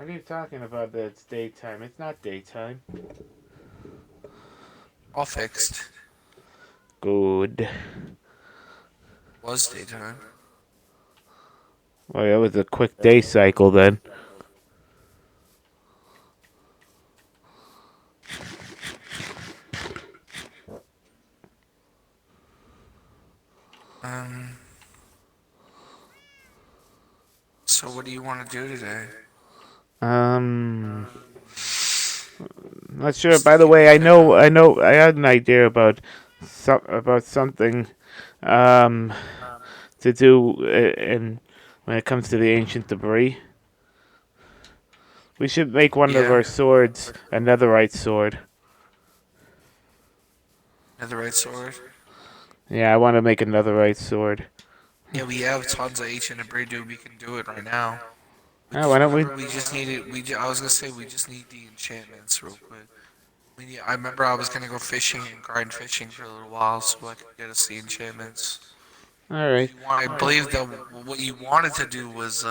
What are you talking about that it's daytime? It's not daytime. All fixed. Good. Was daytime. Well, that was a quick day cycle then. Um. So what do you want to do today? Um, not sure. Just By the thinking we way, I could. know, I know, I had an idea about something, um, to do, in when it comes to the ancient debris. We should make one of Yeah. our swords a netherite sword. Have the right sword. Yeah, I want to make a netherite sword. Yeah, we have tons of ancient debris, dude. We can do it right now. We Oh, why just don't we? remember we just needed. I was gonna say we just need the enchantments real quick. I remember I was gonna go fishing and grind fishing for a little while so I could get us the enchantments. All Cause right. you want, I believe that what you wanted to do was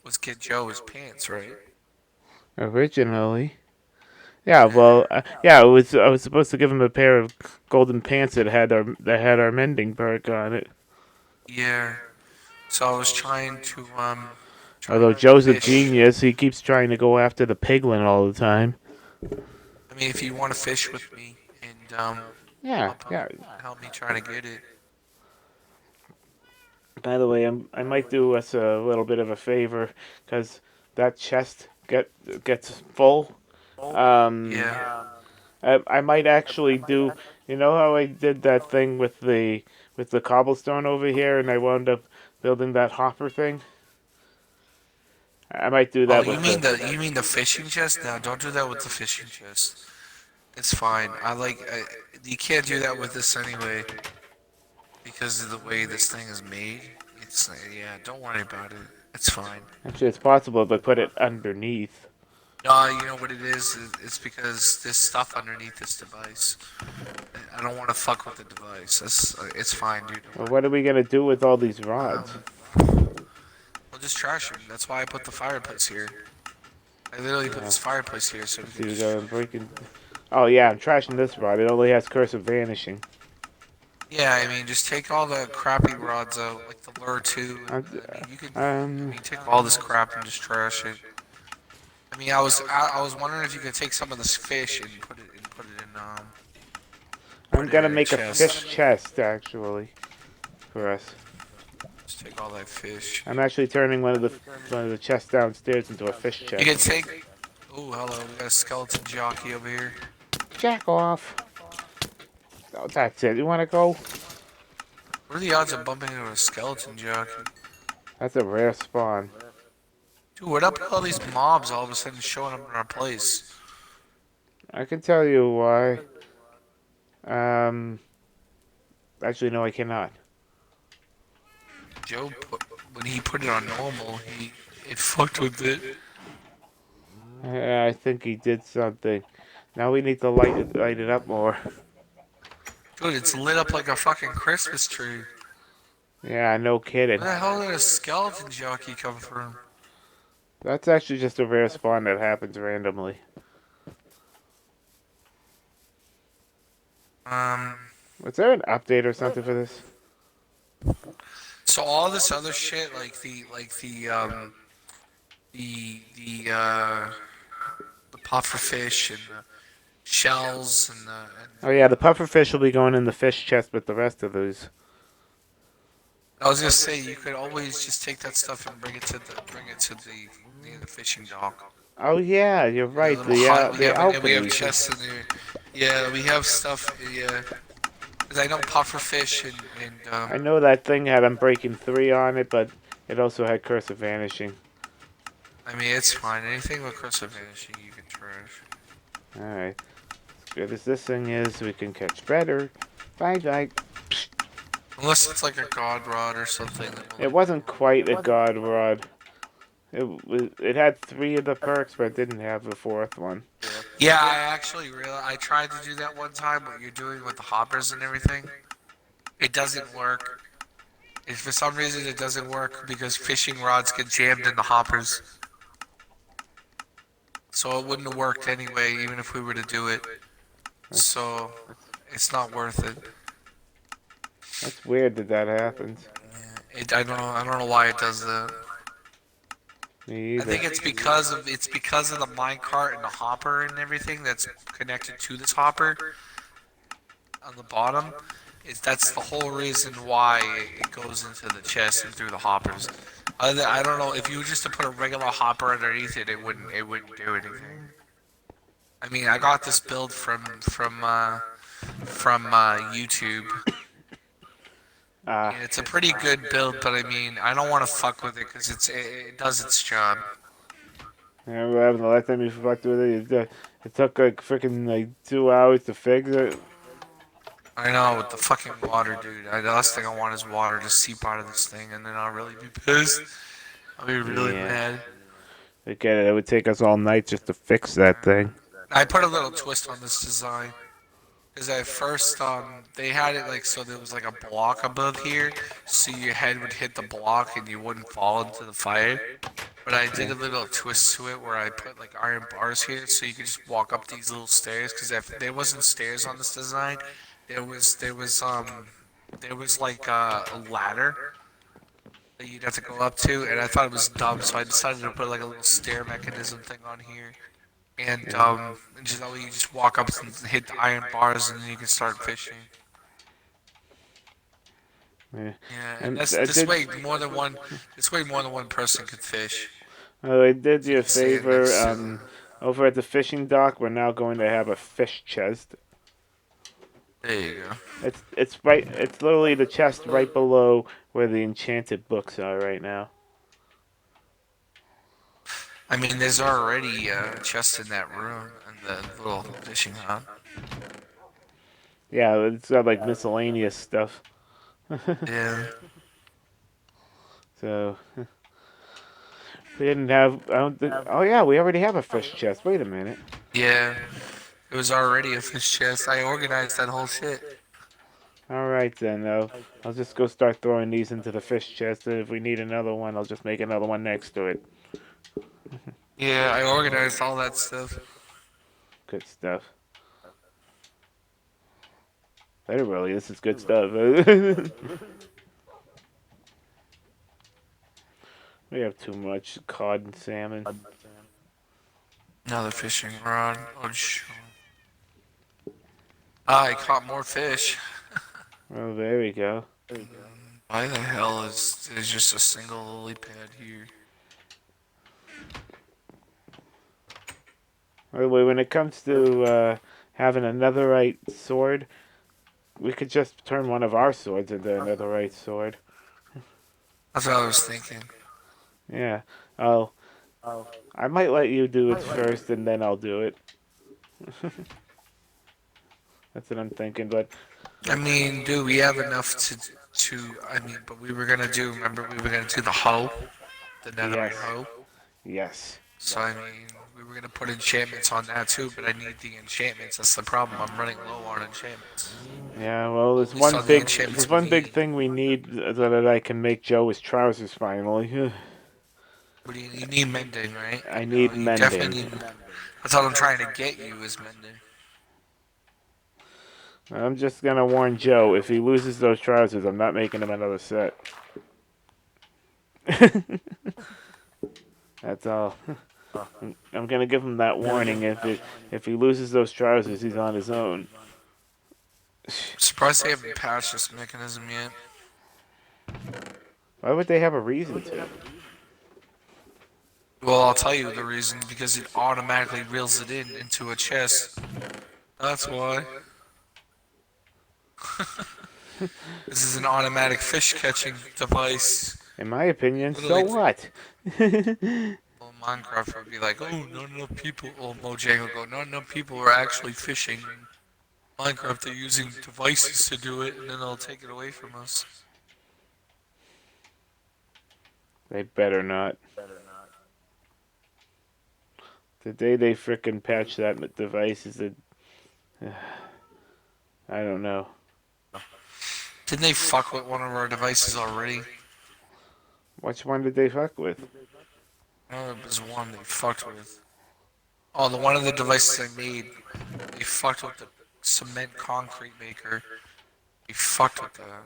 was get Joe his pants, right? Originally. Yeah, Yeah. well, yeah, it was. I was supposed to give him a pair of golden pants that had our mending perk on it. Yeah. So I was trying Although to Joe's a fish. genius, he keeps trying to go after the piglin all the time. I mean, if you want to fish with me and Yeah, yeah. help me try to get it. By the way, I might do us a little bit of a favor, because that chest gets full. Um, Yeah. I might actually do. You know how I did that thing with the cobblestone over here, and I wound up building that hopper thing. I might do Oh, that with the. you mean the fishing chest? No, don't do that with the fishing chest. It's fine. You can't do that with this anyway because of the way this thing is made. It's yeah. Don't worry about it. It's fine. Actually, it's possible if I put it underneath. No, you know what it is? It's because there's stuff underneath this device. I don't want to fuck with the device. It's fine, dude. Don't Well, worry. what are we gonna do with all these rods? Um, we'll just trash them. That's why I put the fireplace here. I literally put Uh, this fireplace here so we let's could see, we just. got breaking. Oh yeah, I'm trashing this rod. It only has curse of vanishing. Yeah, I mean, just take all the crappy rods out, like the lure two. I'm, I mean, you could. I um, mean, take all this crap and just trash it. I mean, I was wondering if you could take some of this fish and I'm put it gonna in a make a chest. fish chest actually for us. Just take all that fish. I'm actually turning one of the chests downstairs into a fish You could chest. take. Oh, hello. We got a skeleton jockey over here. Jack off. Oh, that's it. You wanna go? What are the odds of bumping into a skeleton jockey? That's a rare spawn. Dude, what up with all these mobs all of a sudden showing up in our place? I can tell you why. Um, actually, no, I cannot. Joe put when he put it on normal, he it fucked with it. I think he did something. Now we need to light it up more. Dude, it's lit up like a fucking Christmas tree. Yeah, no kidding. Where the hell did a skeleton jockey come from? That's actually just a rare spawn that happens randomly. Um, Was there an update or something for this? so all this other shit, like the puffer fish and the shells Oh yeah, the pufferfish will be going in the fish chest with the rest of those. I was gonna say you could always just take that stuff and bring it to the fishing dock. Oh yeah, you're The right. little The hut. the We have alchemy. chests in there. Yeah, we have stuff. Yeah, because I know puffer fish and I know that thing had Unbreaking 3 on it, but it also had Curse of Vanishing. I mean it's fine. Anything with crystal vanishing you can trash. Alright. As good as this thing is, we can catch better. Bye bye. Unless it's like a god rod or something. Then we'll It like. wasn't quite a god rod. It had 3 of the perks, but it didn't have the 4th one. Yeah, I actually realized I tried to do that one time. What you're doing with the hoppers and everything, it doesn't work. If for some reason it doesn't work because fishing rods get jammed in the hoppers, so it wouldn't have worked anyway, even if we were to do it. That's So it's not worth it. that's weird that that happens. I don't know why it does that. Me I either. think it's because of the minecart and the hopper and everything that's connected to this hopper on the bottom. Is that's the whole reason why it goes into the chest and through the hoppers. I don't know if you were just to put a regular hopper underneath it, it wouldn't do anything. I mean, I got this build from YouTube. Ah, And it's a pretty good build, but I mean, I don't want to fuck with it because it does its job. remember what happened the last time you fucked with it? It took like freaking like 2 hours to fix it. I know with the fucking water, dude. The last thing I want is water to seep out of this thing, and then I'll really be pissed. I'll be really Yeah, mad. I get it. It would take us all night just to fix that thing. I put a little twist on this design. Because at first, they had it like so there was like a block above here, so your head would hit the block and you wouldn't fall into the fire. But I did Yeah. a little twist to it where I put like iron bars here, so you could just walk up these little stairs. Because if there wasn't stairs on this design, there was like a ladder that you'd have to go up to, and I thought it was dumb, so I decided to put like a little stair mechanism thing on here. Yeah. And just that way you just walk up and hit the iron bars, and then you can start fishing. Yeah. Yeah, and And that's I did. this way more than one person could fish. I did So you you a can stand favor. next to the. Over at the fishing dock, we're now going to have a fish chest. There you go. It's right. It's literally the chest right below where the enchanted books are right now. I mean, there's already a chest in that room in the little fishing hut. Yeah, it's got like miscellaneous stuff. Yeah, So we didn't have. I don't think. Oh yeah, we already have a fish chest. Wait a minute. yeah. It was already a fish chest. I organized that whole shit. All right then. I'll just go start throwing these into the fish chest. And if we need another one, I'll just make another one next to it. Yeah, I organized all that stuff. Good stuff. Literally, this is good stuff. We have too much cod and salmon. Another fishing rod. Oh, I caught more fish. Oh, there we go. Why the hell is there's just a single lily pad here? By the way, when it comes to having a netherite sword, we could just turn one of our swords into a netherite sword. That's what I was thinking. Yeah. I'll. I might let you do it first, and then I'll do it. That's what I'm thinking. But I mean, dude, we have enough I mean, but we were gonna do. Remember, we were gonna do the hoe, the netherite yes, hoe. yes. So I mean, we were gonna put enchantments on that too, but I need the enchantments. That's the problem. I'm running low on enchantments. Yeah. Well, At least on the enchantments there's we one big need. thing we need so that I can make Joe his trousers finally. What do you need mending, right? I need You definitely mending. need. That's what I'm trying to get you is mending. I'm just gonna warn Joe. If he loses those trousers, I'm not making him another set. That's all. I'm gonna give him that warning. If he loses those trousers, he's on his own. Surprised they haven't patched this mechanism yet. Why would they have a reason to? Well, I'll tell you the reason because it automatically reels it into a chest. That's why. This is an automatic fish catching device. In my opinion, so Literally, what? well, Minecraft would be like, oh, not enough people. Well, Mojang would go, not enough people are actually fishing. Minecraft, they're using devices to do it, and then they'll take it away from us. They better not. The day they frickin' patch that device is a. I don't know. Didn't they fuck with one of our devices already? Which one did they fuck with? No, it was one they fucked with. Oh, the one of the devices I made, they fucked with the cement concrete maker. They fucked with that.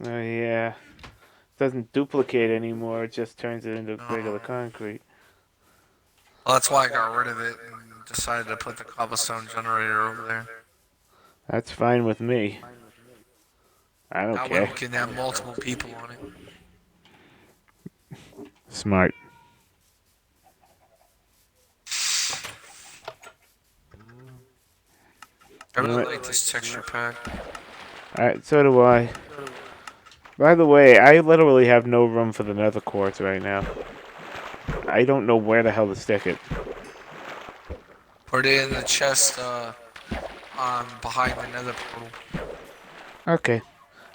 Oh yeah. Doesn't duplicate anymore, it just turns it into regular No. concrete. Well, that's why I got rid of it and decided to put the cobblestone generator over there. That's fine with me. I don't That way care. we can have multiple people on it. Smart. I You know really what? like this texture pack. Alright, so do I. By the way, I literally have no room for the nether quartz right now. I don't know where the hell to stick it. Put it in the chest behind the nether portal. Okay.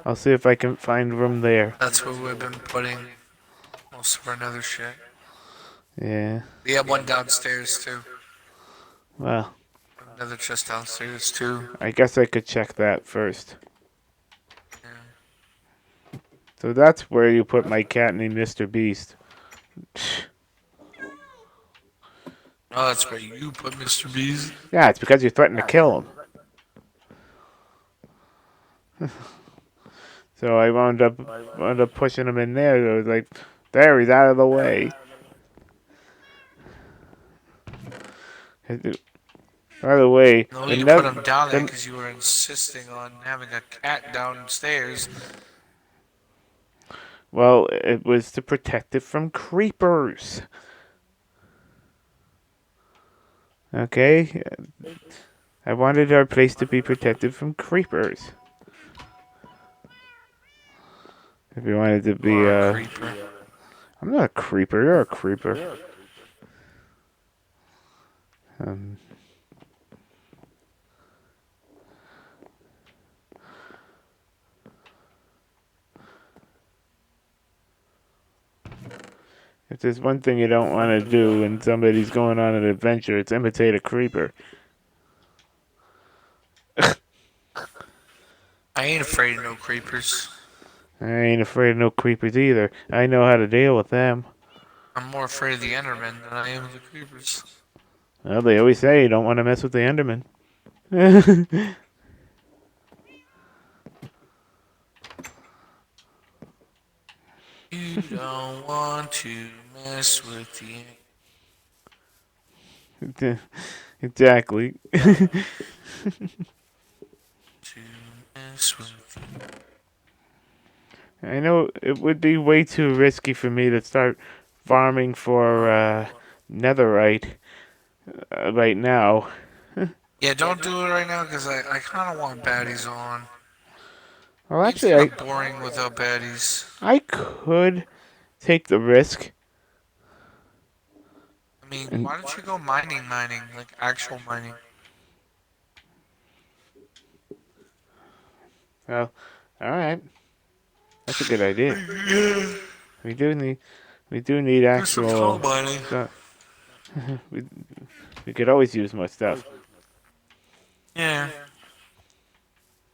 I'll see if I can find room there. That's where we've been putting most of our nether shit. Yeah. We have one downstairs too. Well, Another chest downstairs too. I guess I could check that first. Yeah. So that's where you put my cat named Mr. Beast. Oh, that's where you put Mr. Beast. Yeah, it's because you threatened to kill him. So I wound up pushing him in there. So I was like, there, he's out of the way. By the way, No, the you put him nether, down there the, because you were insisting on having a cat downstairs. well, it was to protect it from creepers. Okay, I wanted our place to be protected from creepers. If you wanted to You be, are a creeper. I'm not a creeper. You're a creeper. Um, if there's one thing you don't want to do when somebody's going on an adventure, it's imitate a creeper. I ain't afraid of no creepers. I ain't afraid of no creepers either. I know how to deal with them. I'm more afraid of the Endermen than I am of the creepers. Well, they always say you don't want to mess with the Enderman. You don't want to mess with the Exactly. to mess with the I know it would be way too risky for me to start farming for netherite right now. Yeah, don't do it right now because I kind of want baddies on. Well, Game's actually, kind I of boring without baddies. I could take the risk. I mean, And why don't you go mining, like actual mining? well, all right, that's a good idea. Yeah, We do need we do need do some tunnel actual mining. stuff. we we could always use more stuff. Yeah.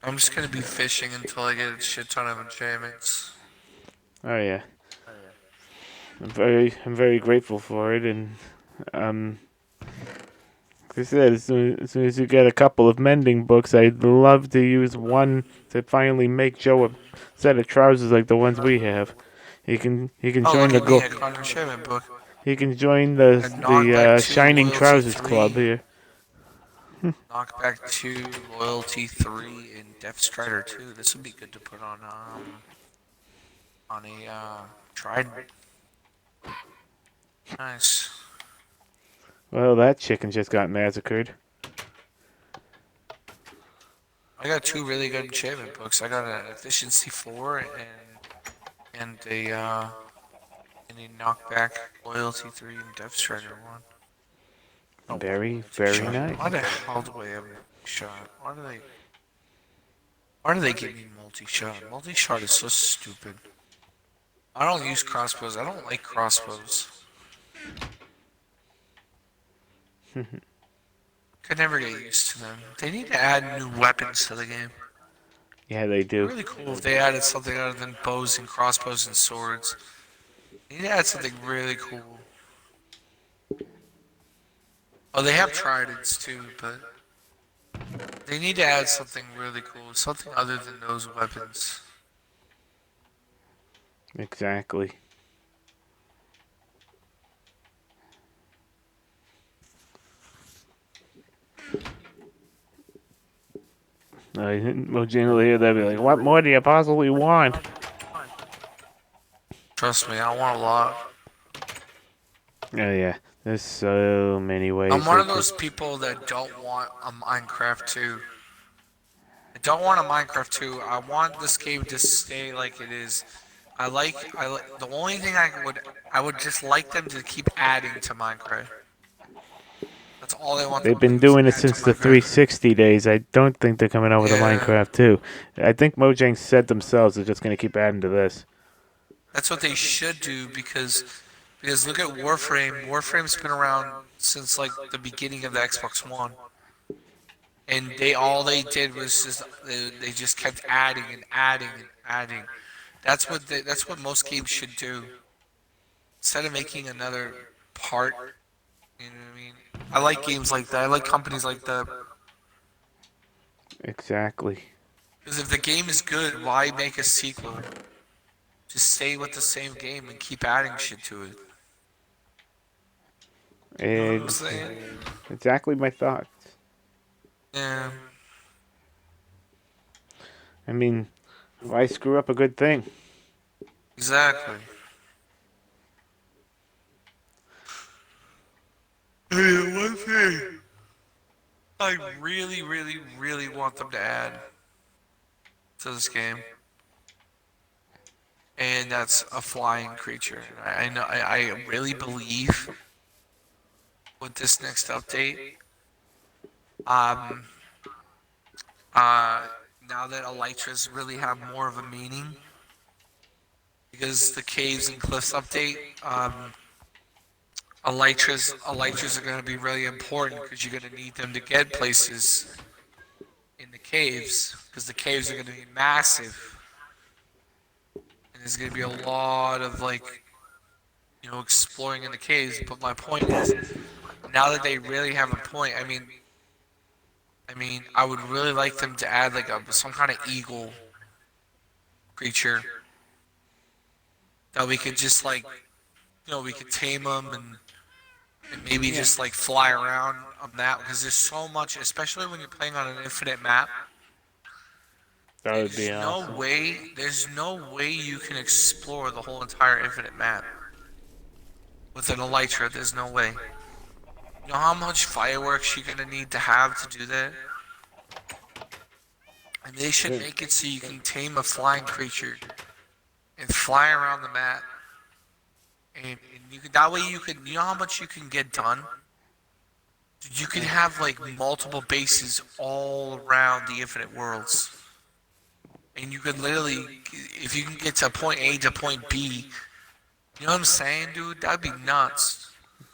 I'm just gonna be fishing until I get a shit ton of enchantments. Oh yeah, I'm very grateful for it, and um, like I said, as soon as you get a couple of mending books, I'd love to use one to finally make Joe a set of trousers like the ones we have. He can Oh, join look the at me! go I got an enchantment book. he can join the And the Shining Trousers Club 3. here. Knockback 2, loyalty 3, and Death Strider 2. This would be good to put on a trident. Nice. Well, that chicken just got massacred. I got two really good enchantment books. I got an efficiency 4 and a knockback loyalty 3 and Death Strider 1. Oh, Very, very multi-shot. nice. Why the hell do I have multi-shot? Why do they give me multi-shot? Multi-shot is so stupid. I don't use crossbows. I don't like crossbows. Could never get used to them. They need to add new weapons to the game. Yeah, they do. Really cool if they added something other than bows and crossbows and swords. They need to add something really cool. Oh, they have tridents too, but they need to add something really cool, something other than those weapons. Exactly. Mojang will hear that and be like, "What more do you possibly want?" Trust me, I want a lot. Oh yeah, there's so many ways I'm one they of could. those people that don't want a Minecraft 2. I don't want a Minecraft 2. I want this game to stay like it is. The only thing I would just like them to keep adding to Minecraft. That's all I want them They've to been do is doing it add to since the Minecraft. 360 days. I don't think they're coming out with a Yeah, Minecraft too. I think Mojang said themselves they're just gonna keep adding to this. that's what they should do because look at Warframe. Warframe's been around since like the beginning of the Xbox One. And they did was just they just kept adding and adding and adding. That's what most games should do. Instead of making another part, you know what I mean? I like games like that. I like companies like that. Exactly. Because if the game is good, why make a sequel? Just stay with the same game and keep adding shit to it. You know what I'm Ex- saying? exactly my thoughts. Yeah, I mean, why screw up a good thing? exactly. Hey, one thing I really, really, really want them to add to this game, and that's a flying creature. I know. I really believe with this next update, um, uh, now that elytras really have more of a meaning, because the caves and cliffs update, elytras are going to be really important because you're going to need them to get places in the caves, because the caves are going to be massive, and there's going to be a lot of like exploring in the caves. But my point is, now that they really have a point, I would really like them to add like some kind of eagle creature that we could just like, we could tame them and maybe Yeah, just like fly around on that because there's so much, especially when you're playing on an infinite map. that would be awesome. There's no way you can explore the whole entire infinite map with an elytra. There's no way. You know how much fireworks you're gonna need to have to do that? And they should make it so you can tame a flying creature and fly around the map. And you could that way you could you know how much you can get done? You could have like multiple bases all around the infinite worlds. And you could literally if you can get to point A to point B, you know what I'm saying, dude? That'd be nuts.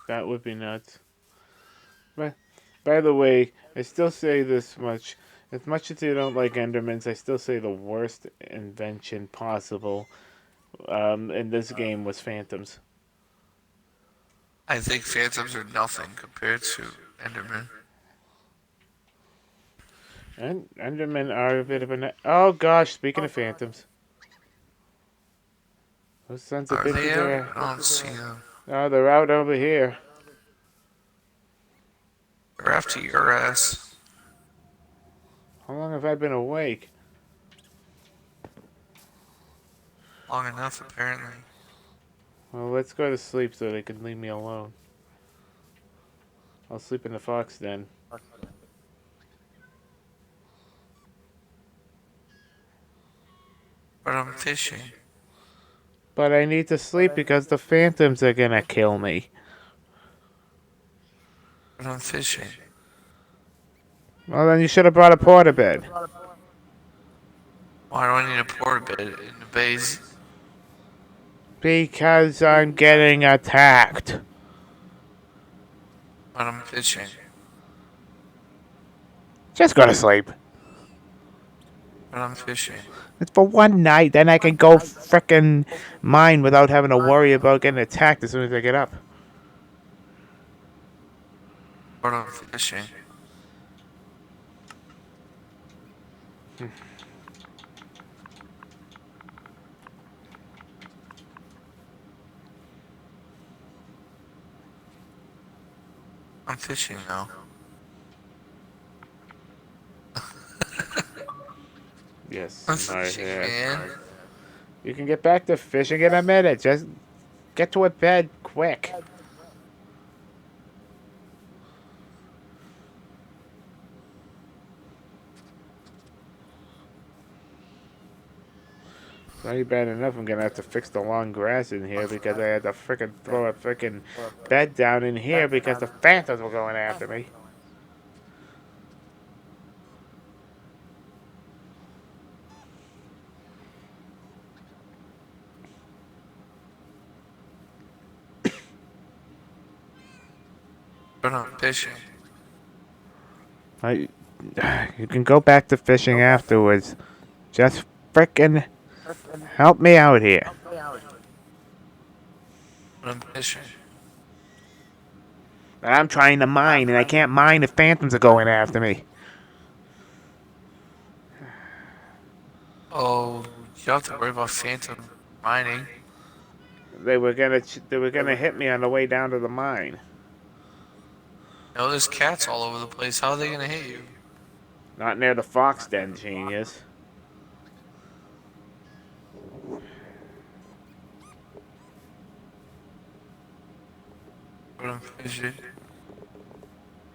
That would be nuts. But by the way, I still say this much. As much as you don't like Endermans, I still say the worst invention possible in this game was Phantoms. I think phantoms are nothing compared to Enderman. And Endermen are a bit of a. Oh gosh, speaking of Phantoms, those sons of Are they bitches out? are. I don't see them. Oh, they're out over here. They're after your ass. How long have I been awake? Long enough, apparently. Well, let's go to sleep so they can leave me alone. I'll sleep in the fox den. But I'm fishing. But I need to sleep because the phantoms are gonna kill me. But I'm fishing. Well, then you should have brought a porta bed. Why do I need a porta bed in the base? Because I'm getting attacked. But I'm fishing. Just go to sleep. But I'm fishing. It's for one night, then I can go frickin' mine without having to worry about getting attacked as soon as I get up. But I'm fishing. I'm fishing now. Yes, I'm my fishing, yes. man. You can get back to fishing in a minute. Just get to a bed quick. It's already bad enough I'm gonna have to fix the long grass in here because I had to frickin' throw a frickin' bed down in here because the phantoms were going after me. But I'm fishing. I, you can go back to fishing afterwards. Just frickin' help me out here. But I'm fishing. I'm trying to mine and I can't mine if phantoms are going after me. Oh, you don't have to worry about phantom mining. They were gonna hit me on the way down to the mine. No, there's cats all over the place. How are they gonna hit you? Not near the fox den, genius. But I'm fishing.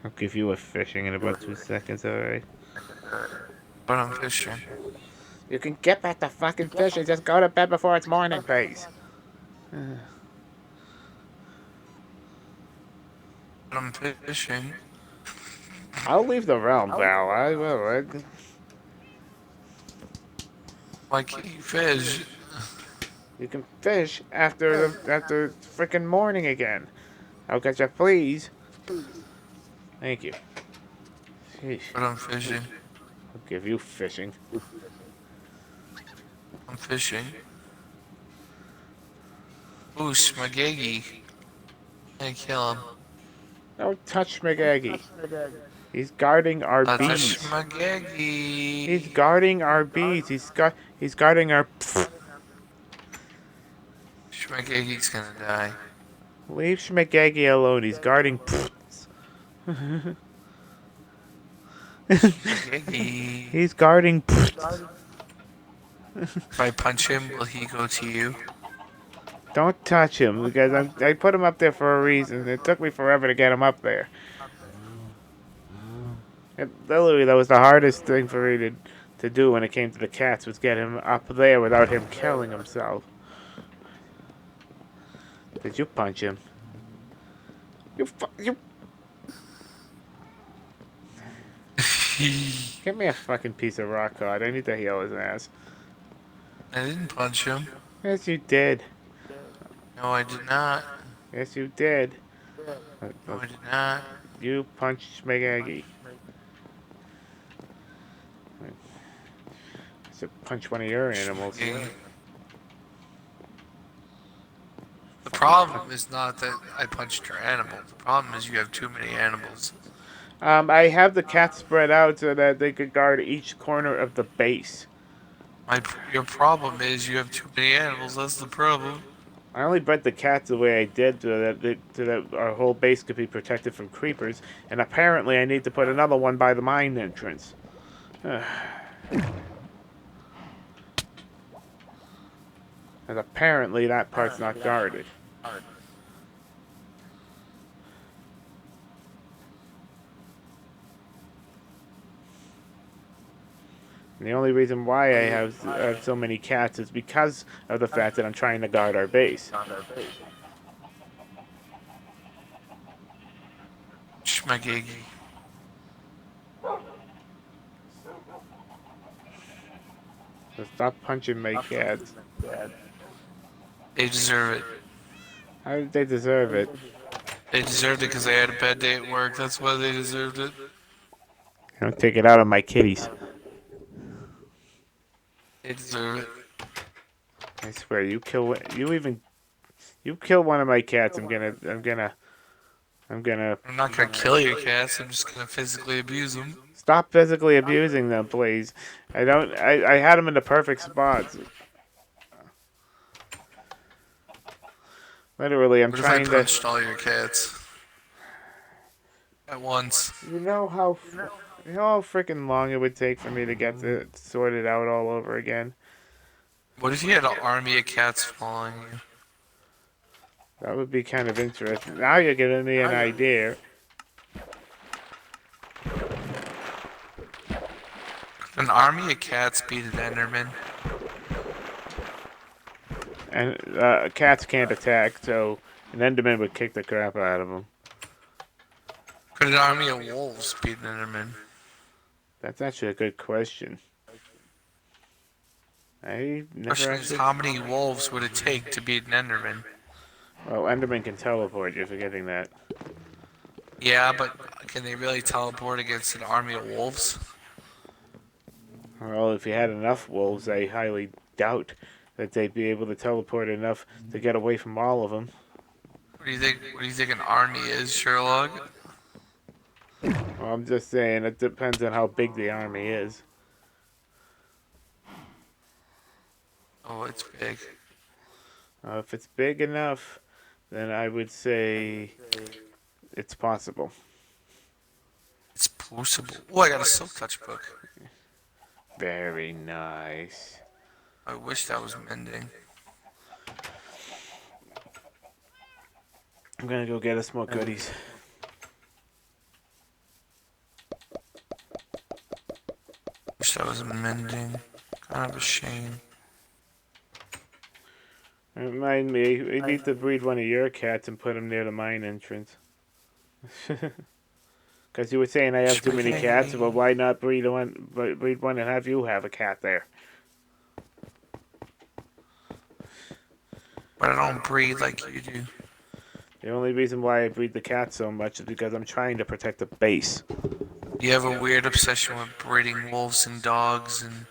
I'll give you a fishing in about 2 seconds, alright? But I'm fishing. You can get back to fucking fishing. Just go to bed before it's morning, please. But I'm fishing. I'll leave the realm, pal. I will. Why can't you fish? You can fish after freaking morning again. I'll catch you, please. Thank you. Sheesh. But I'm fishing. I'll give you fishing. I'm fishing. Ooh, Smagegi. I kill him. Don't touch McGaggy. He's guarding our That's a bees. Smagegi. He's guarding our bees. He's guarding our. Schmagegi's gonna die. Leave Schmagaggy alone. He's guarding. Schmagegi. He's guarding. If I punch him, will he go to you? Don't touch him because I put him up there for a reason. It took me forever to get him up there. Literally, that was the hardest thing for me to do when it came to the cats was get him up there without him killing himself. Did you punch him? You. Give me a fucking piece of rock hard. I need to heal his ass. I didn't punch him. Yes, you did. No, I did not. Yes, you did. No, I did not. You punched McGaggy. I should punch one of your animals. Schmagegi. The problem is not that I punched your animal. The problem is you have too many animals. I have the cats spread out so that they could guard each corner of the base. Your problem is you have too many animals. That's the problem. I only bred the cats the way I did so that our whole base could be protected from creepers, and apparently I need to put another one by the mine entrance. And apparently that part's not guarded. And the only reason why I have so many cats is because of the fact that I'm trying to guard our base. Schmagegi. So stop punching my cats. They deserve it. How did they deserve it? They deserved it because they had a bad day at work. That's why they deserved it. Don't take it out on my kitties. They deserve it. I swear, you kill one of my cats. I'm gonna I'm not gonna kill your cats. I'm just gonna physically abuse them. stop physically abusing them, please. I had them in the perfect spots. Literally, I'm What if I trying to. punched all your cats at once? You know you know how freaking long it would take for me to get it sorted out all over again. What if you had an army of cats following you? That would be kind of interesting. Now you're giving me an idea. An army of cats beat an Enderman. And cats can't attack, so an Enderman would kick the crap out of them. Could an army of wolves beat an Enderman? That's actually a good question. I never Question is, actually. how many wolves would it take to beat an Enderman? Well, Enderman can teleport. You're forgetting that. Yeah, but can they really teleport against an army of wolves? Well, if you had enough wolves, I highly doubt that they'd be able to teleport enough to get away from all of them. What do you think? What do you think an army is, Sherlock? Well, I'm just saying, it depends on how big the army is. Oh, it's big. If it's big enough, then I would say it's possible. It's possible. Oh, I got a silk touch book. Very nice. I wish that was mending. I'm gonna go get us more goodies. Wish that was mending. Kind of a shame. Remind me, we need to breed one of your cats and put him near the mine entrance. Because you were saying I have too many cats, but why not breed one and have you have a cat there? But I don't breed like you do. The only reason why I breed the cat so much is because I'm trying to protect the base. You have a weird obsession with breeding wolves and dogs and...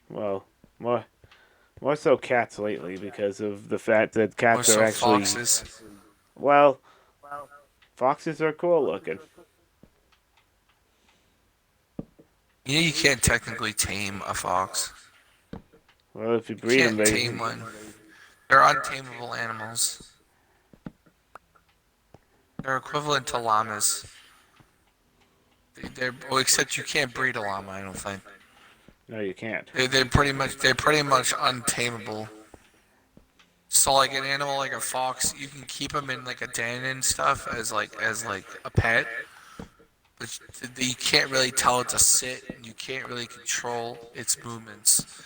Well, more so cats lately because of the fact that Or cats are so actually... foxes. Well, foxes are cool looking. You know you can't technically tame a fox. Well, if you You breed them, can't they... tame one. They're untamable animals. They're equivalent to llamas. Well, except you can't breed a llama, I don't think. No, you can't. They're pretty much untamable. So like an animal like a fox, you can keep them in like a den and stuff as like a pet, but you can't really tell it to sit, and you can't really control its movements.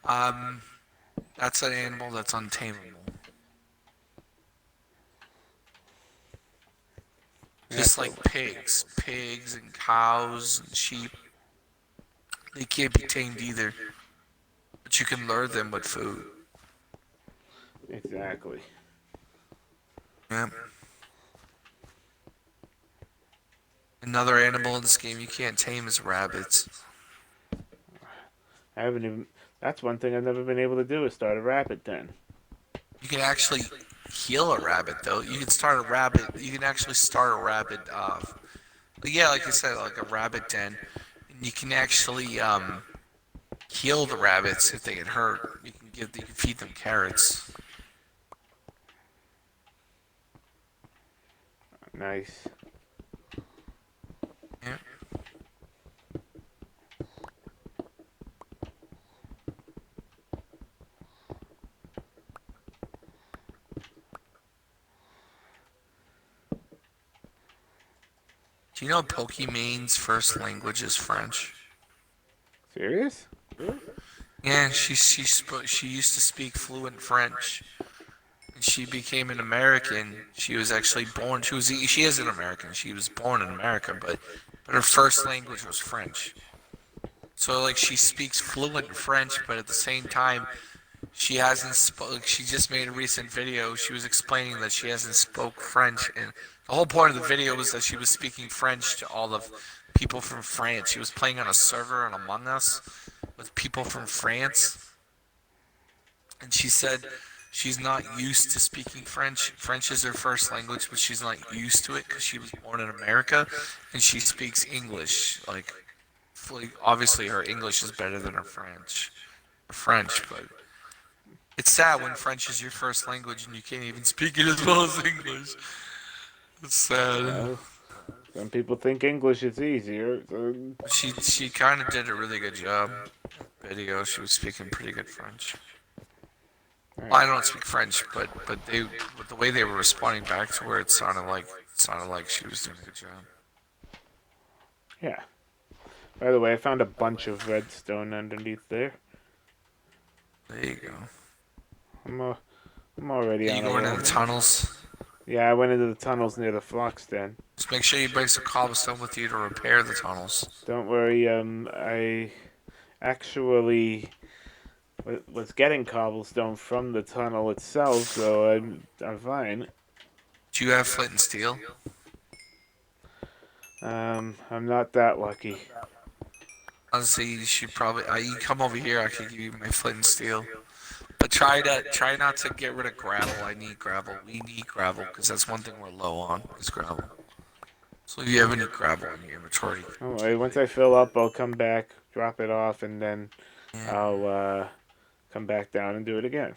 Um, that's an animal that's untamable. Just like pigs and cows and sheep, they can't be tamed either. But you can lure them with food. Exactly. Yeah. Another animal in this game you can't tame is rabbits. I haven't even... That's one thing I've never been able to do is start a rabbit den. You can actually heal a rabbit though. You can start a rabbit. You can actually start a rabbit. Yeah, like I said, like a rabbit den. And you can actually heal the rabbits if they get hurt. You can feed them carrots. Nice. Yeah. Do you know Pokemon's first language is French? Serious? Yeah, she used to speak fluent French. And she became an American. She was actually born. She is an American. She was born in America, but her first language was French. So like she speaks fluent French, but at the same time she hasn't spoke. She just made a recent video. She was explaining that she hasn't spoke French, and the whole point of the video was that she was speaking French to all of people from France. She was playing on a server on Among Us, with people from France, and she said she's not used to speaking French. French is her first language, but she's not used to it because she was born in America, and she speaks English. Like, obviously, her English is better than her French, but it's sad when French is your first language and you can't even speak it as well as English. It's sad. Uh, some people think English is easier. So, She kind of did a really good job. Video, she was speaking pretty good French. Well, I don't speak French, but with the way they were responding back to her, it sounded like she was doing a good job. yeah. By the way, I found a bunch of redstone underneath there. There you go. I'm, uh, I'm already Are you on a going in roll. the tunnels? Yeah, I went into the tunnels near the Fox Den. Just make sure you bring some cobblestone with you to repair the tunnels. Don't worry, I actually was getting cobblestone from the tunnel itself, so I'm fine. Do you have flint and steel? I'm not that lucky. Honestly, you should probably. You come over here. I can give you my flint and steel. But try not to get rid of gravel. I need gravel. We need gravel because that's one thing we're low on is gravel. So if you have any gravel in your inventory, Don't worry, once I fill up, I'll come back, drop it off, and then yeah. I'll come back down and do it again.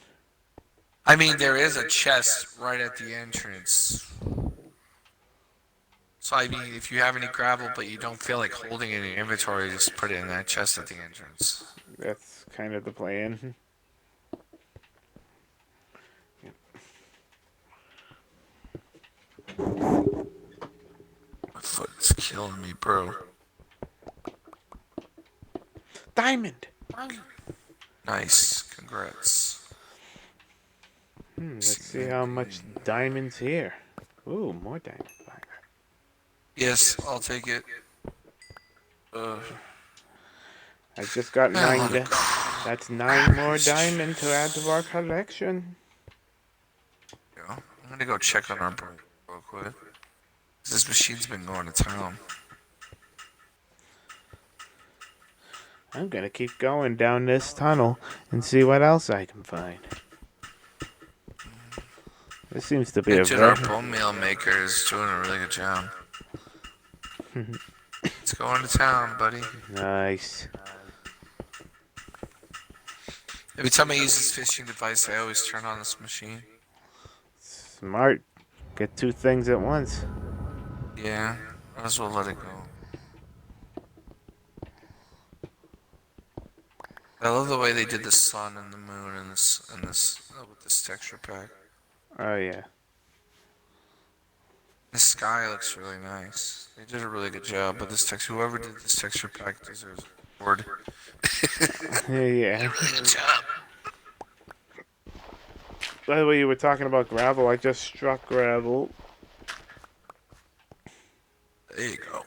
I mean, there is a chest right at the entrance. So I mean, if you have any gravel but you don't feel like holding it in your inventory, just put it in that chest at the entrance. That's kind of the plan. My foot's killing me, bro. Diamond! Nice, congrats. Let's see how much diamond's here. Ooh, more diamond. Yes, I'll take it. I just got Man, that's 9 more diamond to add to our collection. I'm gonna go check on our boat real quick. This machine's been going to town. I'm gonna keep going down this tunnel and see what else I can find. This seems to be a Our very... bone meal maker is doing a really good job. Let's go into town, buddy. Nice. Every time I use this fishing device, I always turn on this machine. Smart. Get 2 things at once. Yeah, might as well let it go. I love the way they did the sun and the moon and this with this texture pack. Oh, yeah. The sky looks really nice. They did a really good job with this texture. Whoever did this texture pack deserves an award. Yeah. Really good job. By the way, you were talking about gravel. I just struck gravel. There you go.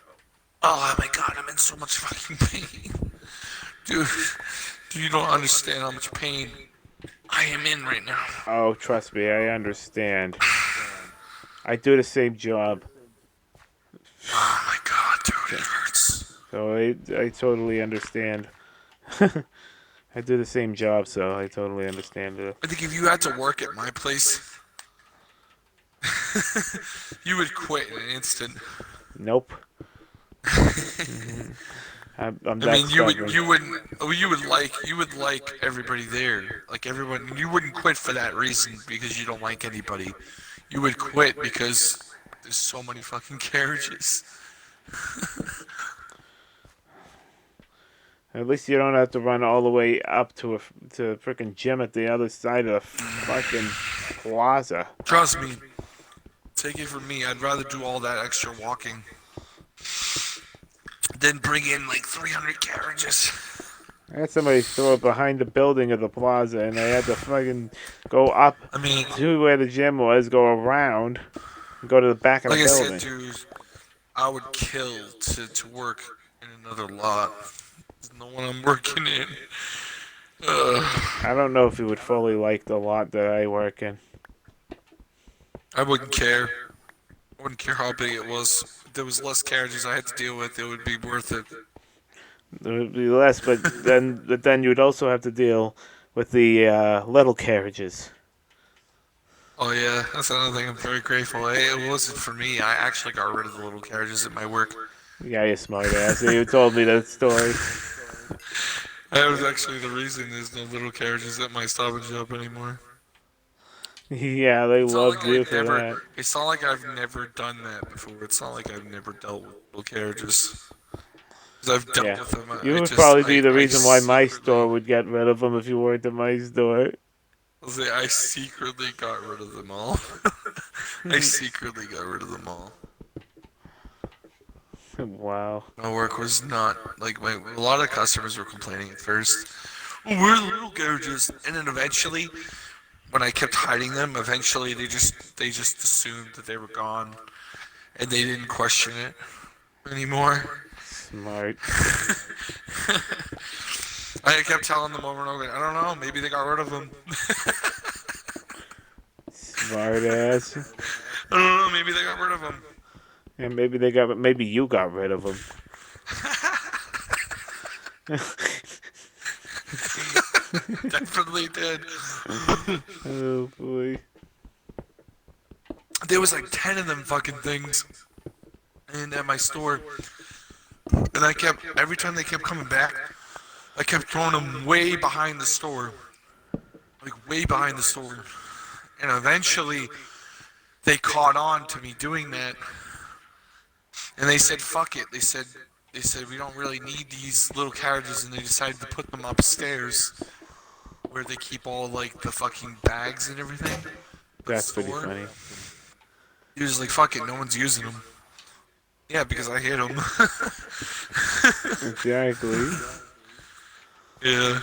Oh my god, I'm in so much fucking pain. Dude, you don't understand how much pain I am in right now. Oh, trust me, I understand. I do the same job. Oh my god, dude, it hurts. So I totally understand. I do the same job, so I totally understand it. I think if you had to work at my place, you would quit in an instant. Nope. I'm that I mean, stubborn. you would like everybody there, like everyone. You wouldn't quit for that reason because you don't like anybody. You would quit because there's so many fucking carriages. At least you don't have to run all the way up to a freaking gym at the other side of the fucking plaza. Trust me. Take it from me. I'd rather do all that extra walking than bring in like 300 carriages. I had somebody throw it behind the building of the plaza, and I had to fucking go up I mean, to where the gym was, go around, and go to the back of like the I building. said, dude, I would kill to work in another lot. There's no one I'm working in. I don't know if you would fully like the lot that I work in. I wouldn't care. I wouldn't care how big it was. If there was less carriages I had to deal with, it would be worth it. There would be less, but then you'd also have to deal with the little carriages. Oh yeah, that's another thing I'm very grateful. It wasn't for me. I actually got rid of the little carriages at my work. Yeah, you smart ass. You told me that story. That was actually the reason there's no little carriages at my Stop and Shop anymore. Yeah, they It's not loved like you I've for never. that. It's not like I've never done that before. It's not like I've never dealt with little carriages. 'Cause I've dealt Yeah. with them. You I would just. probably be the I reason why my secretly. store would get rid of them if you weren't at my store. I secretly got rid of them all. I secretly got rid of them all. Wow. My work was not like a lot of customers were complaining at first. Oh, we're little garages, and then eventually, when I kept hiding them, eventually they just assumed that they were gone, and they didn't question it anymore. Smart. I kept telling them over and over. I don't know. Maybe they got rid of them. Smart ass. I don't know. Maybe they got rid of them. And maybe you got rid of them. Definitely did. Oh boy. There was like 10 of them fucking things, and at my store, and I kept every time they kept coming back, I kept throwing them way behind the store, like way behind the store, and eventually they caught on to me doing that, and they said fuck it. They said we don't really need these little carriages, and they decided to put them upstairs where they keep all like the fucking bags and everything for the That's pretty store. funny. He was like, fuck it, no one's using them. Yeah, because I hate them. Exactly. Yeah.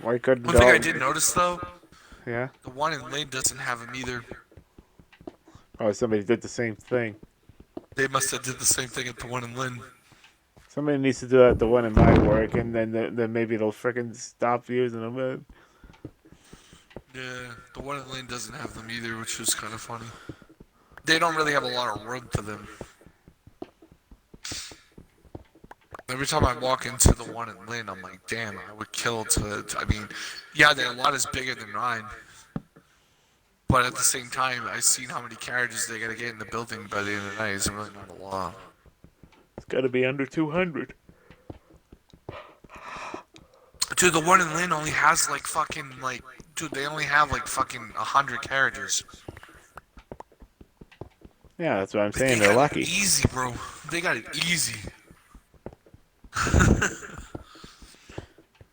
Why couldn't One thing I all? did notice though, Yeah. the one in Lynn doesn't have them either. Oh, somebody did the same thing. They must have did the same thing at the one in Lynn. Somebody needs to do that at the one in my work, and then maybe they'll freaking stop using them. Yeah, the one in Lynn doesn't have them either, which is kind of funny. They don't really have a lot of room for them. Every time I walk into the one in Lynn, I'm like, damn, I would kill I mean, yeah, their lot is bigger than mine. But at the same time, I've seen how many carriages they gotta get in the building by the end of the night. It's really not a lot. It's got to be under 200. Dude, the one in Lynn only has like fucking like, dude, they only have like fucking 100 carriages. Yeah, that's what I'm Like they saying. They're got it lucky. easy, bro. They got it easy.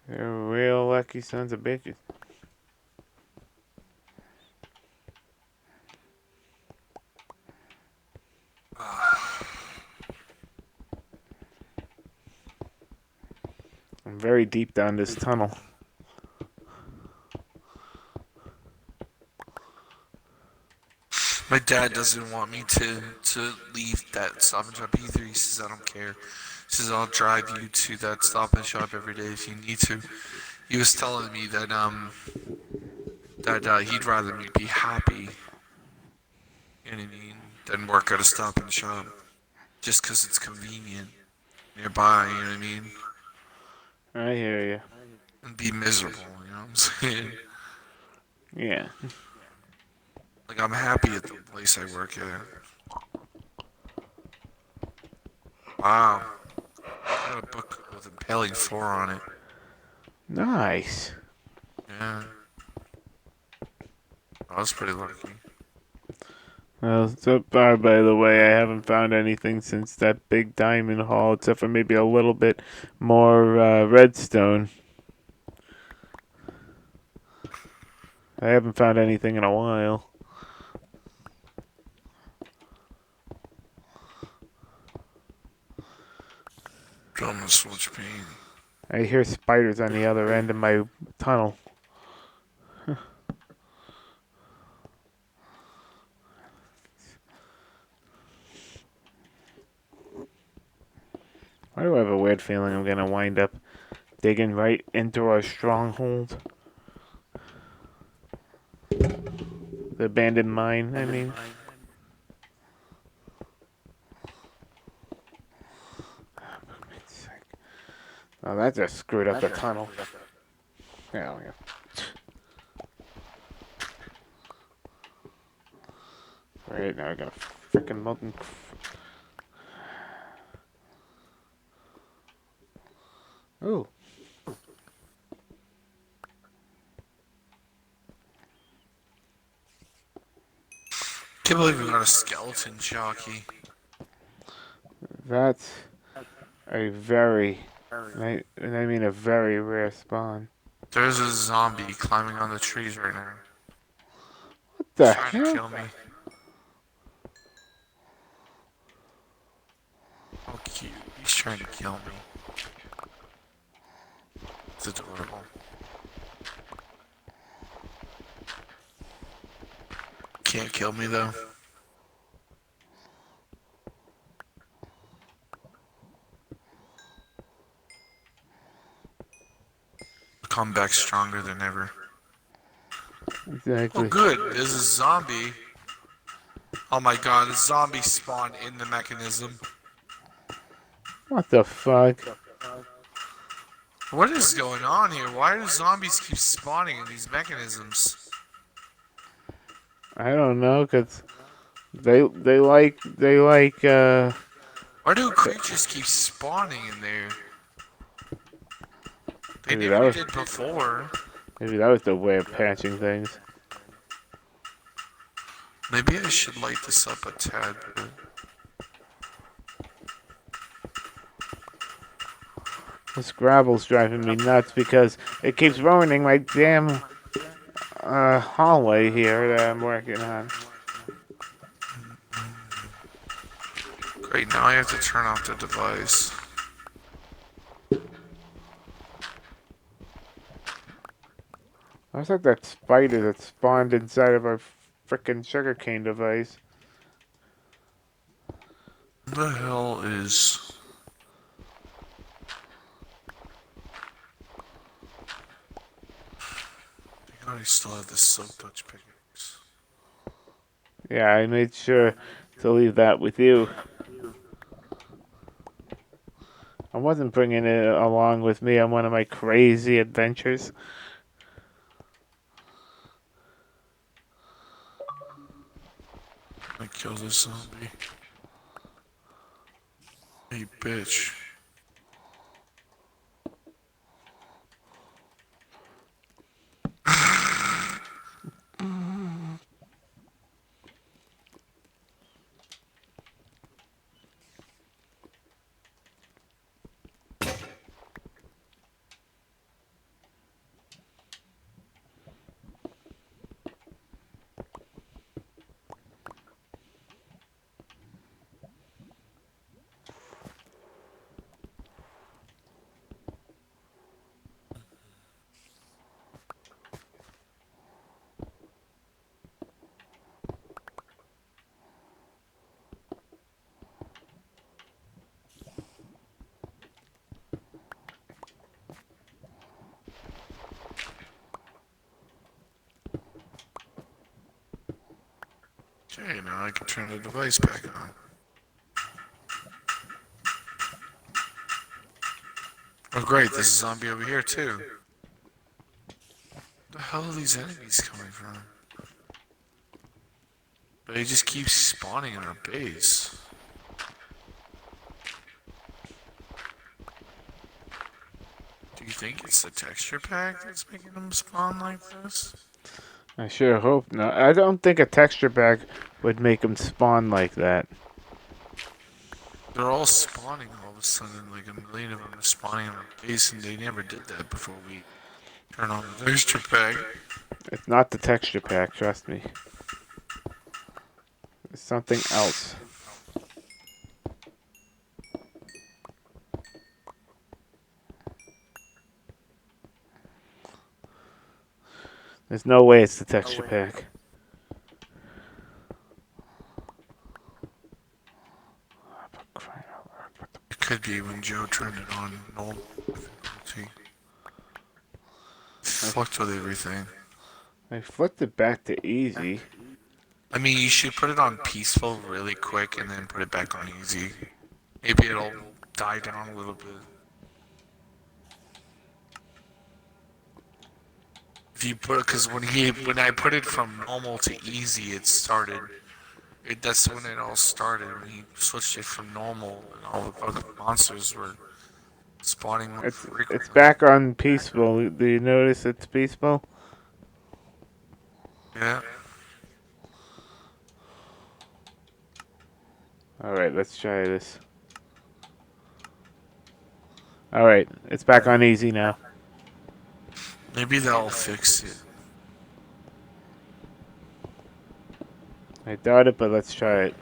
They're real lucky sons of bitches. I'm very deep down this tunnel. My dad doesn't want me to leave that Stop and Shop either. He says I don't care. He says I'll drive you to that Stop and Shop every day if you need to. He was telling me that he'd rather me be happy, you know what I mean, than work at a Stop and Shop just 'cause it's convenient nearby. You know what I mean? I hear you. And be miserable. You know what I'm saying? Yeah. Like I'm happy at the place I work at. Wow, I got a book with Impaling 4 on it. Nice. Yeah, I was pretty lucky. Well, so far, by the way, I haven't found anything since that big diamond haul, except for maybe a little bit more redstone. I haven't found anything in a while. Drum and switch pain. I hear spiders on the other end of my tunnel. Why do I have a weird feeling I'm gonna wind up digging right into our stronghold? The abandoned mine, I mean. Oh, that just screwed up the tunnel. Hell yeah. Right, now I got a freaking molten. Oh. Can't believe we got a skeleton jockey. That's a very, and I mean a very rare spawn. There's a zombie climbing on the trees right now. What He's the trying to hell? kill me. Oh, cute. He's trying to kill me. It's adorable. Can't kill me though. I'll come back stronger than ever. Oh, Exactly. good. There's a zombie. Oh my god, a zombie spawned in the mechanism. What the fuck? What is going on here? Why do zombies keep spawning in these mechanisms? I don't know, cause they like. Why do creatures keep spawning in there? They Maybe that never was did before. maybe that was the way of patching things. Maybe I should light this up a tad bit. This gravel's driving me nuts because it keeps ruining my damn hallway here that I'm working on. Great, now I have to turn off the device. I was like that spider that spawned inside of our frickin' sugarcane device. What the hell is... Thank God I still have this silk touch pickaxe. Yeah, I made sure to leave that with you. I wasn't bringing it along with me on one of my crazy adventures. I kill this zombie. Hey, bitch. Okay, now I can turn the device back on. Oh great, there's a zombie over here too. Where the hell are these enemies coming from? They just keep spawning in our base. Do you think it's the texture pack that's making them spawn like this? I sure hope not. I don't think a texture pack would make them spawn like that. They're all spawning all of a sudden, like a million of them are spawning in our base, and they never did that before we turn on the texture pack. It's not the texture pack, trust me. It's something else. There's no way it's the texture pack. It could be when Joe turned it on normal difficulty. Fucked with everything. I flipped it back to easy. I mean, you should put it on peaceful really quick and then put it back on easy. Maybe it'll die down a little bit. If you put, because when I put it from normal to easy, it started. That's when it all started. When he switched it from normal, and all the fucking monsters were spawning more It's frequently. back on peaceful. Do you notice it's peaceful? Yeah. All right, let's try this. All right, it's back on easy now. Maybe that'll fix it. I doubt it, but let's try it.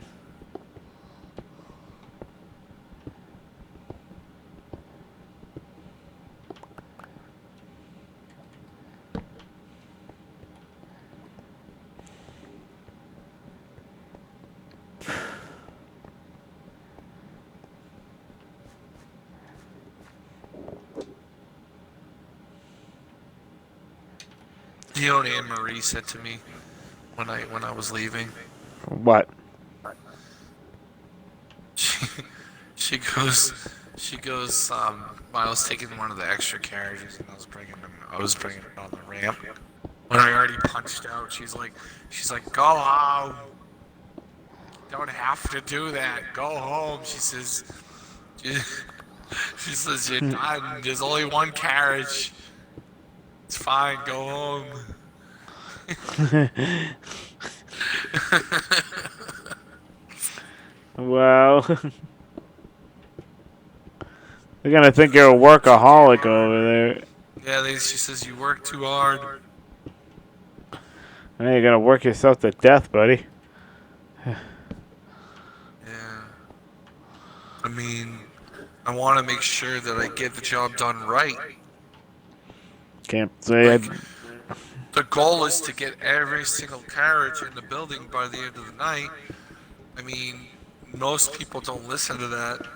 You know what Anne Marie said to me when I was leaving? What? She, she goes, I was taking one of the extra carriages and I was bringing him on the ramp. When I already punched out, she's like, go home. Don't have to do that. Go home. She, she says, you're done. There's only one carriage. It's fine. Go home. Well, they're gonna think you're a workaholic over there. Yeah, she says, you work too hard. And you're gonna work yourself to death, buddy. Yeah. I mean, I want to make sure that I get the job done right. Can't say Like, the goal is to get every single carriage in the building by the end of the night. I mean, most people don't listen to that,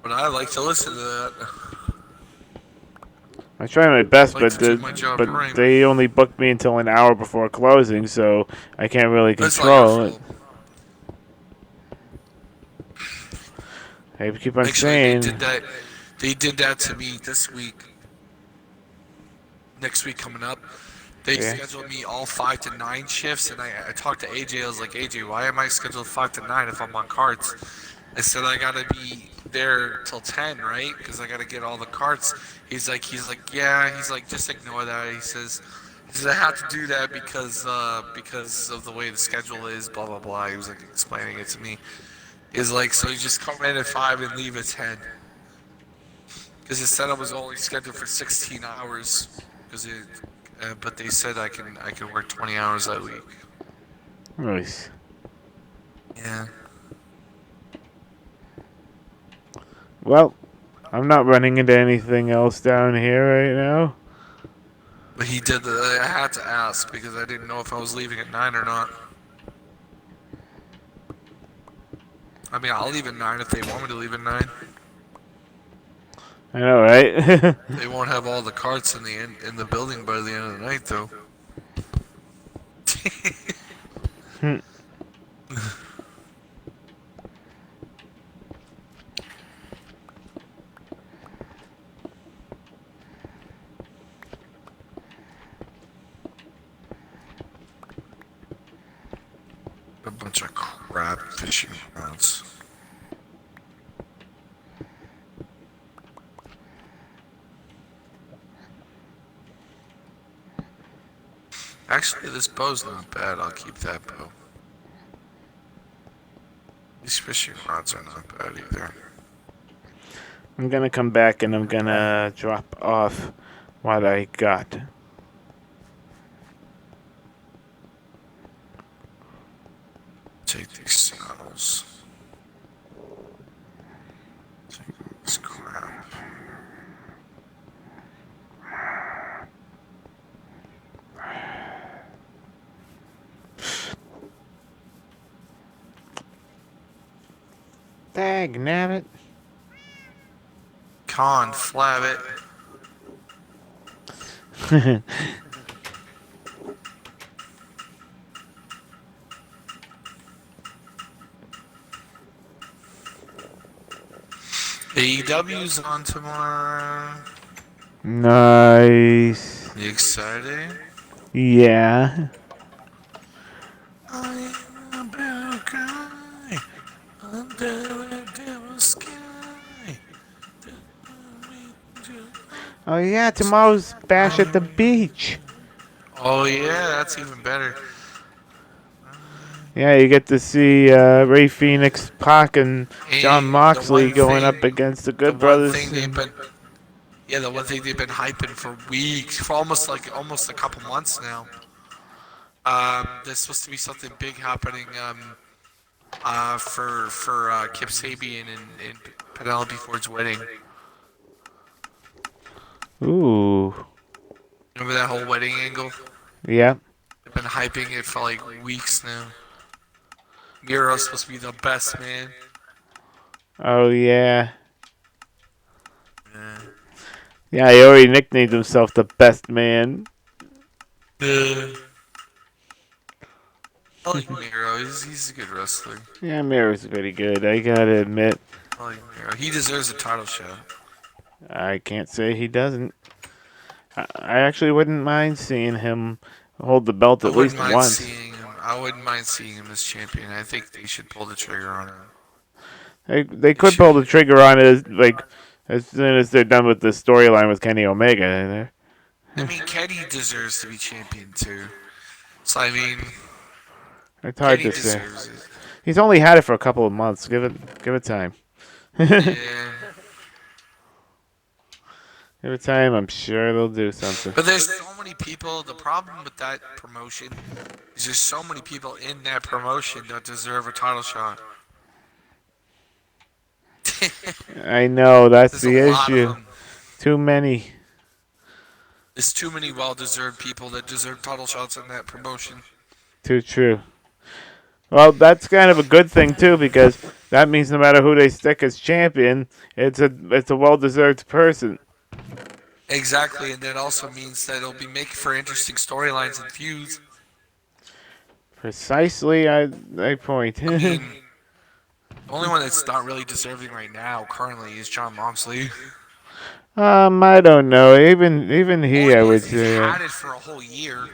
but I like to listen to that. I try my best, I like but to do my job right. they only booked me until an hour before closing, so I can't really That's not your control it. fault. I keep on Actually, saying. They did that to me this week. Next week coming up, they Yeah. scheduled me all 5 to 9 shifts, and I talked to AJ. I was like, AJ, why am I scheduled 5 to 9 if I'm on carts? I said I gotta be there till 10, right? Because I gotta get all the carts. He's like, yeah. He's like, just ignore that. He says I have to do that because of the way the schedule is. Blah blah blah. He was like explaining it to me. He's like, so you just come in at 5 and leave at 10. Because it said I was only scheduled for 16 hours. But they said I can work 20 hours that week. Nice. Yeah. Well, I'm not running into anything else down here right now. But he did I had to ask because I didn't know if I was leaving at 9 or not. I mean, I'll leave at 9 if they want me to leave at 9. I know, right? They won't have all the carts in the building by the end of the night, though. A bunch of crap fishing rods. Actually, this bow's not bad. I'll keep that bow. These fishing rods are not bad either. I'm gonna come back and I'm gonna drop off what I got. Take these saddles. Take all this crap. Dag nabbit. Con flab it. AEW's on tomorrow. Nice. You excited? Yeah. I am a bad guy under a devil sky. Oh yeah, tomorrow's Bash at the Beach. Oh yeah, that's even better. Yeah, you get to see Ray Phoenix, Pac, and John And Moxley going up against the the Good one Brothers. thing they've And been, yeah, the one thing they've been hyping for weeks, for almost a couple months now. There's supposed to be something big happening. For Kip Sabian and Penelope Ford's wedding. ooh, Remember that whole wedding angle? yeah. They've been hyping it for like weeks now. Miro's supposed to be the best man. Oh yeah. Yeah. Yeah, he already nicknamed himself the Best Man. I like Miro. He's a good wrestler. Yeah, Miro's pretty good. I gotta admit, I like Miro. He deserves a title shot. I can't say he doesn't. I actually wouldn't mind seeing him hold the belt I at wouldn't least mind once. seeing him. I wouldn't mind seeing him as champion. I think they should pull the trigger on him. They They could should. pull the trigger on it as soon as they're done with the storyline with Kenny Omega. I mean, Kenny deserves to be champion too. So I mean, It's hard Kenny to say. deserves it. He's only had it for a couple of months. Give it time. Give Yeah. it time. I'm sure they'll do something. But there's so many people. The problem with that promotion is there's so many people in that promotion that deserve a title shot. I know that's There's a the lot of issue. them. Too many. There's too many well-deserved people that deserve title shots in that promotion. Too true. Well, that's kind of a good thing too because that means no matter who they stick as champion, it's a well-deserved person. Exactly, and that also means that it'll be making for interesting storylines and feuds. Precisely, I point. I mean, the only one that's not really deserving right now, currently, is John Moxley. I don't know. Even Well, he, I he would is. He's say. had it for a whole year.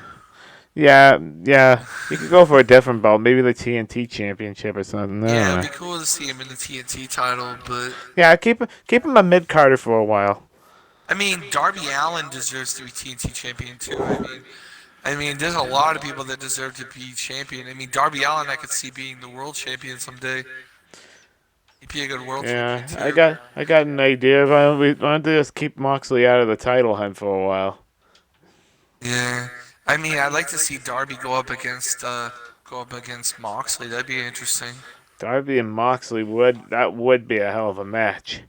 Yeah, yeah. You could go for a different belt, maybe the TNT Championship or something. I Yeah, don't it'd know. be cool to see him in the TNT title, but Yeah, keep him a mid Carter for a while. I mean, Darby Allin deserves to be TNT champion too. I mean, there's a lot of people that deserve to be champion. I mean, Darby Allin, I could see being the world champion someday. He'd be a good world champion Yeah, too. I got an idea. Why don't they just keep Moxley out of the title hunt for a while? Yeah, I mean, I'd like to see Darby go up against Moxley. That'd be interesting. Darby and Moxley would be a hell of a match.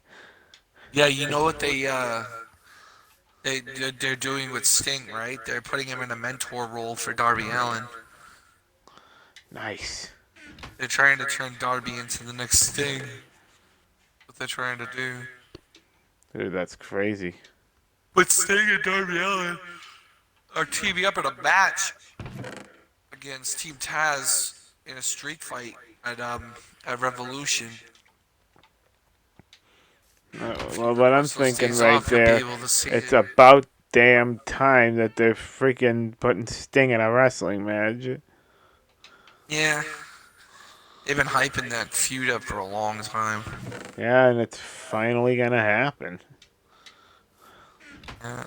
Yeah, you know what they're doing with Sting, right? They're putting him in a mentor role for Darby Allin. Nice. They're trying to turn Darby into the next Sting. What they're trying to do. Dude, that's crazy. But Sting and Darby Allin are teaming up in a match against Team Taz in a street fight at Revolution. If you Well, what I'm cross those thinking days right off, you'll be there, able to see it's it. about damn time that they're freaking putting Sting in a wrestling match. Yeah, they've been hyping that feud up for a long time. Yeah, and it's finally gonna happen. Yeah.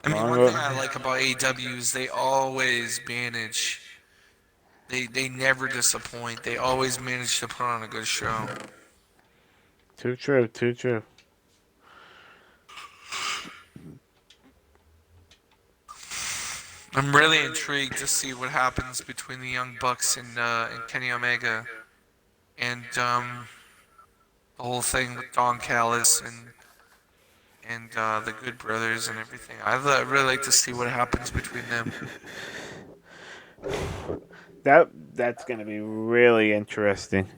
I mean, one thing Long, I like about AEW is they always manage. They never disappoint. They always manage to put on a good show. too true, too true. I'm really intrigued to see what happens between the Young Bucks and Kenny Omega, and the whole thing with Don Callis and the Good Brothers and everything. I'd really like to see what happens between them. That's gonna be really interesting.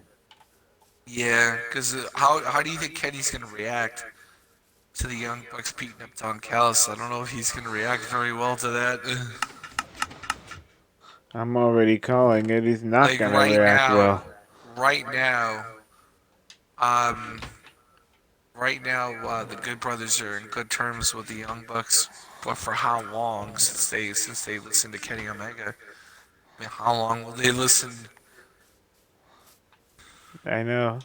Yeah, because how do you think Kenny's gonna react to the Young Bucks beating up Don Callis? I don't know if he's gonna react very well to that. I'm already calling it. He's not Like gonna react well. right now, um, the Good Brothers are in good terms with the Young Bucks. but for how long? Since they listen to Kenny Omega, I mean, how long will they listen? I know.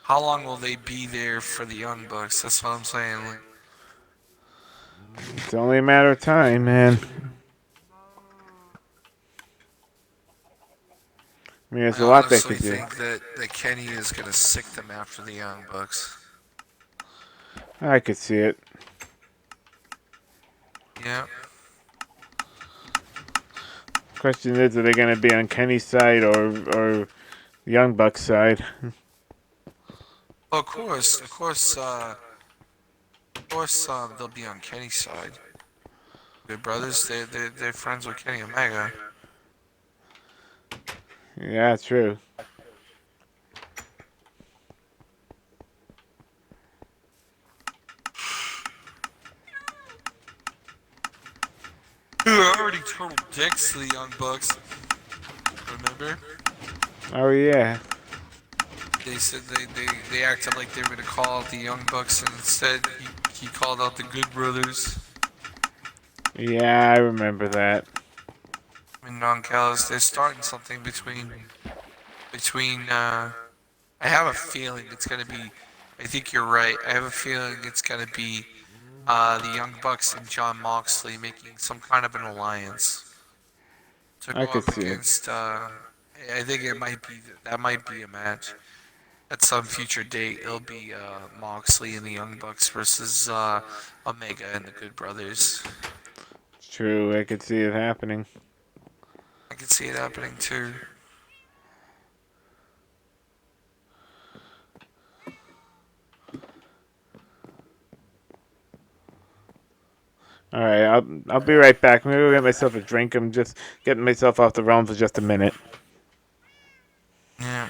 How long will they be there for the Young Bucks? That's what I'm saying. Like, It's only a matter of time, man. I mean, there's I a lot they honestly could do. think that Kenny is gonna sick them after the Young Bucks. I could see it. Yeah. Question is, are they going to be on Kenny's side or Young Bucks side? Well, of course, they'll be on Kenny's side. Good brothers, they're friends with Kenny Omega. Yeah, true. Who already totaled dicks to the Young Bucks. Remember? Oh yeah. They said they acted like they were gonna call out the Young Bucks, and instead he called out the Good Brothers. Yeah, I remember that. I mean, Don Callis, they're starting something between. I have a feeling it's gonna be. I think you're right. I have a feeling it's gonna be the Young Bucks and John Moxley making some kind of an alliance to I go could up see it. against. I think that might be a match at some future date. It'll be Moxley and the Young Bucks versus Omega and the Good Brothers. It's true. I could see it happening. I can see it happening too. All right, I'll be right back. Maybe I'll get myself a drink. I'm just getting myself off the realm for just a minute. Yeah.